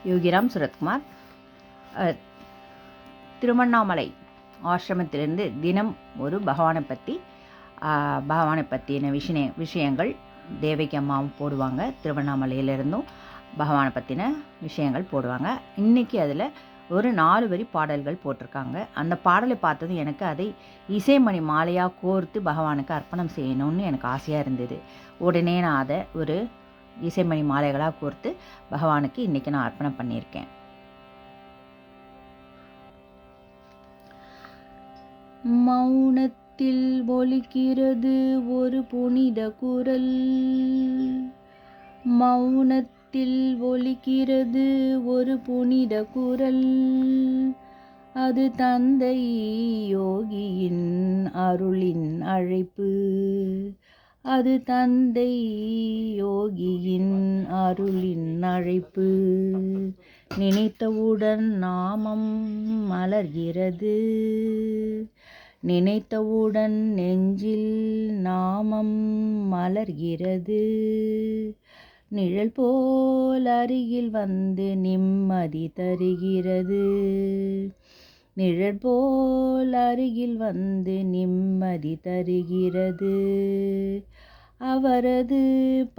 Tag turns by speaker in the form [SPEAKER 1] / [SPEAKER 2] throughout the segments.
[SPEAKER 1] யோகிராம் சுரத்குமார் திருவண்ணாமலை ஆசிரமத்திலிருந்து தினம் ஒரு பகவானை பற்றின விஷயங்கள் தேவகி அம்மாவும் போடுவாங்க. திருவண்ணாமலையிலிருந்தும் பகவானை பற்றின விஷயங்கள் போடுவாங்க. இன்றைக்கி அதில் ஒரு 4 வரி பாடல்கள் போட்டிருக்காங்க. அந்த பாடலை பார்த்ததும் எனக்கு அதை இசைமணி மாலையாக கோர்த்து பகவானுக்கு அர்ப்பணம் செய்யணும்னு எனக்கு ஆசையாக இருந்தது. உடனே நான் அதை ஒரு இசைமணி மாலைகளாக கோர்த்து பகவானுக்கு இன்றைக்கி நான் அர்ப்பணம் பண்ணியிருக்கேன். மௌனத்தில் ஒலிக்கிறது ஒரு புனித குரல், மௌனத்தில் ஒலிக்கிறது ஒரு புனித குரல், அது தந்தை யோகியின் அருளின் அழைப்பு, அது தந்தை யோகியின் அருளின் அழைப்பு. நினைத்தவுடன் நாமம் மலர்கிறது, நினைத்தவுடன் நெஞ்சில் நாமம் மலர்கிறது, நிழல் போல் அருகில் வந்து நிம்மதி தருகிறது, நிழல் போல் அருகில் வந்து நிம்மதி தருகிறது. அவரது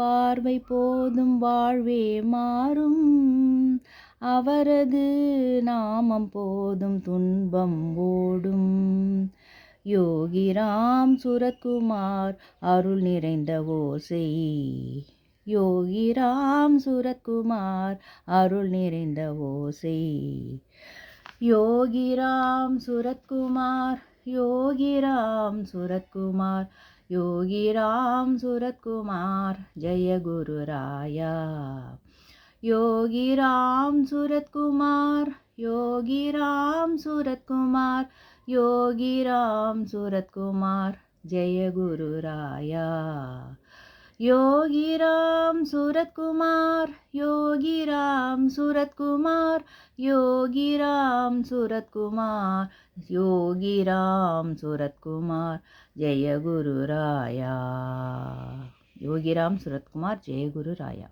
[SPEAKER 1] பார்வை போதும் வாழ்வே மாறும், அவரது நாமம் போதும் துன்பம் ஓடும். யோகிராம் சுரத்குமார் அருள் நிறைந்த ஓசை, யோகிராம் சுரத்குமார் அருள் நிறைந்த ஓசை. யோகிராம் சுரத்குமார், யோகிராம் சுரத்குமார், யோகிராம் சுரத்குமார், ஜெய குரு ராயா. யோகிராம் சுரத்குமார், யோகிராம் சுரத்குமார், யோகிராம் சுரத்குமார், ஜெய குரு ராயா. யோகிராம் சுரத்குமார், யோகிராம் சுரத்குமார், யோகிராம் சுரத்குமார், யோகிராம் சுரத்குமார், ஜெய குரு ராயா. யோகிராம் சுரத்குமார், ஜெய குரு ராயா.